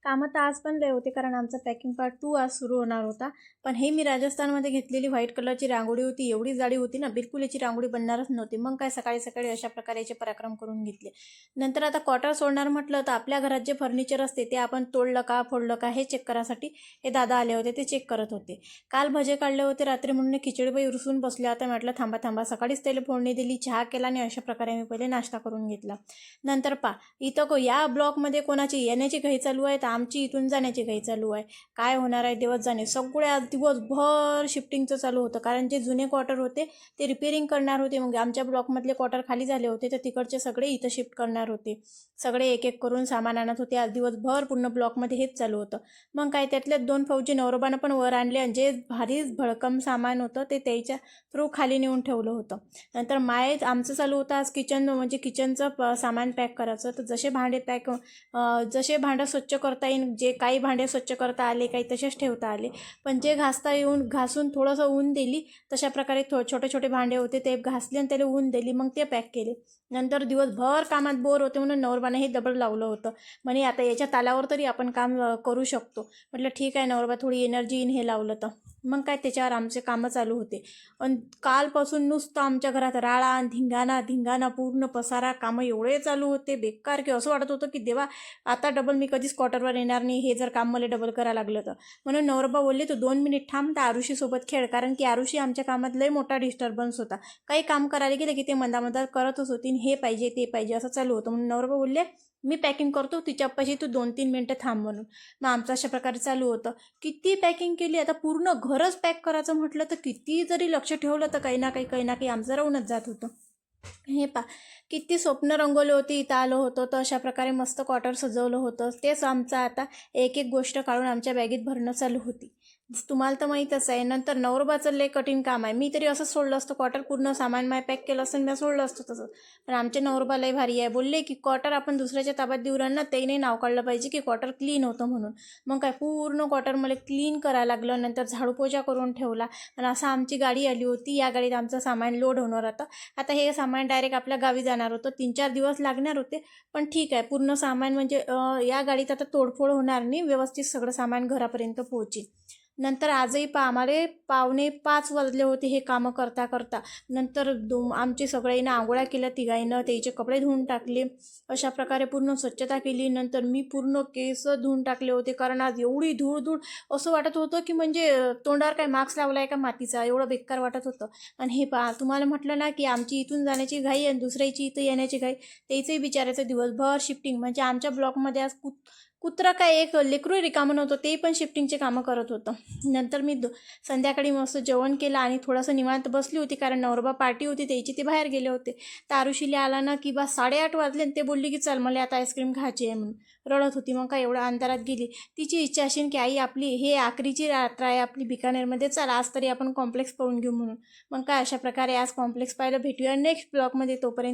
कामं तर आज पण लय होते, कारण आमचा पॅकिंग पार्ट 2 आज सुरू होणार होता. पण हे मी राजस्थानमध्ये घेतलेली व्हाईट कलरची रांगोळी होती, एवढी जाडी होती ना, बिलकुल याची रांगोळी बनणारच नव्हती. मग काय सकाळी सकाळी अशा प्रकारे याचे पराक्रम करून घेतले. नंतर आता क्वार्टर सोडणार म्हटलं तर आपल्या घरात जे फर्निचर असते ते आपण तोडलं का फोडलं का हे चेक करायसाठी हे दादा आले होते, ते चेक करत होते. काल भजे काढले होते रात्री म्हणून खिचडीबाई उरसून बसले. आता म्हटलं थांबा थांबा, सकाळीच त्याला फोडणी दिली, चहा केला आणि अशा प्रकारे मी पहिले नाश्ता करून घेतला. नंतर इथं या ब्लॉकमध्ये कोणाची येण्याची घाई चालू आहे तर आमची इथून जाण्याची घाई चालू आहे. काय होणार आहे देवच जाणे. सगळ्या दिवसभर शिफ्टिंगचं चालू होतं, कारण जे जुने क्वार्टर होते ते रिपेअरिंग करणार होते. मग आमच्या ब्लॉकमधले क्वार्टर खाली झाले होते तर तिकडचे सगळे इथं शिफ्ट करणार होते. सगळे एक एक करून सामान आणत होते. आज दिवसभर पूर्ण ब्लॉकमध्ये हेच चालू होतं. मग काय त्यातल्या 2 फौजी नवरोबानं पण वर आणले आणि जे भारीच भडकम सामान होतं ते त्याच्या थ्रू खाली नेऊन ठेवलं होतं. नंतर आमचं चालू होतं आज किचनचं सामान पॅक करायचं. तर जसे भांडं स्वच्छ करता येईल, जे काही भांडे स्वच्छ करता आले काही तसेच ठेवता आले. पण जे घासून थोडंसं ऊन दिली तशा प्रकारे छोटे छोटे भांडे होते ते घासले आणि त्याला ऊन दिली, मग ते पॅक केले. नंतर दिवसभर कामात बोर होते म्हणून नवरबाने हे दबड लावलं होतं. म्हणे आता याच्या तालावर तरी आपण काम करू शकतो. म्हटलं ठीक आहे नवरबा, थोडी एनर्जी इन हे लावलं तर मग काय त्याच्यावर आमचे कामं चालू होते. आणि कालपासून नुसतं आमच्या घरात राळा धिंगाणा पूर्ण पसारा, कामं एवढे चालू होते बेकार की असं वाटत होतं की देवा आता डबल मी कधीच क्वार्टरवर येणार नाही, हे जर काम मला डबल करायला लागलं तर. म्हणून नवरबा बोलले तू 2 मिनिट थांब, तर आरुषीसोबत खेळ, कारण की आरुषी आमच्या कामात लय मोठा डिस्टर्बन्स होता. काही काम करायला गेलं की ते मंदामंदा करतच होती, हे पाहिजे ते पाहिजे असं चालू होतं. म्हणून नवरबा बोलले मी पॅकिंग करतो, तिच्यापाशी तू 2-3 मिनटं थांब म्हणून. मग आमचं अशा प्रकारे चालू होतं. किती पॅकिंग केली, आता पूर्ण घरच पॅक करायचं म्हटलं तर किती जरी लक्ष ठेवलं तर काही ना काही आमचं राहूनच जात होतं. हे किती स्वप्न रंगवले होती, इथं आलो होतो तर अशा प्रकारे मस्त क्वार्टर सजवलं होतं. तेच आमचं आता एक एक गोष्ट काढून आमच्या बॅगेत भरणं चालू होती. तुम्हाला तर माहीतच आहे. नंतर नवरबाचं लय कठीण काम आहे. मी तरी असं सोडलं असतं, क्वार्टर पूर्ण सामान माय पॅक केलं असतं मी सोडलं असतं तसं. पण आमचे नवरबा लय भारी आहे. बोलले की क्वार्टर आपण दुसऱ्याच्या ताब्यात देऊ ना, त्याने नाव काढलं पाहिजे की क्वार्टर क्लीन होतं म्हणून. मग काय पूर्ण क्वार्टर मला क्लीन करायला लागलं. नंतर झाडूपोछा करून ठेवला. आणि असं आमची गाडी आली होती, या गाडीत आमचं सामान लोड होणार होतं. आता हे सामान डायरेक्ट आपल्या गावी जाणार होतं. 3-4 दिवस लागणार होते, पण ठीक आहे. पूर्ण सामान म्हणजे या गाडीत आता तोडफोड होणार नाही, व्यवस्थित सगळं सामान घरापर्यंत पोहोचेल. नंतर आजही आम्हाला 4:45 वाजले होते हे कामं करता करता. नंतर आमचे सगळ्यांनी आंघोळ्या केल्या, तिघांना त्याचे कपडे धुवून टाकले. अशा प्रकारे पूर्ण स्वच्छता केली. नंतर मी पूर्ण केस धुवून टाकले होते, कारण आज एवढी धूळ असं वाटत होतं की म्हणजे तोंडावर काय मास्क लावला आहे का मातीचा, एवढं बेकार वाटत होतं. आणि हे तुम्हाला म्हटलं ना की आमची इथून जाण्याची घाई आणि दुसऱ्याची इथं येण्याची घाई. त्याचंही बिचारायचं दिवसभर शिफ्टिंग. म्हणजे आमच्या ब्लॉकमध्ये आज कुत्रा काय एक लेकरू रिकामं नव्हतं, ते पण शिफ्टिंगचे कामं करत होतं. नंतर मी संध्याकाळी मस्त जेवण केलं आणि थोडंसं निवांत बसली होती, कारण नवरबा पार्टी होती त्याची, ते बाहेर गेले होते. तर आरुषीला आला ना की 8:30 वाजले आणि ते बोलली की चल मला आता आईस्क्रीम खायची आहे म्हणून. रडत होती. मग काय एवढ्या अंधारात गेली. तिची इच्छा असेल की आई आपली हे आखरीची रात्र आहे आपली बिकानेरमध्ये, चल आज तरी आपण कॉम्प्लेक्स पाहून घेऊ म्हणून. मग काय अशा प्रकारे आज कॉम्प्लेक्स पाहिलं. भेटूया नेक्स्ट ब्लॉगमध्ये. तोपर्यंत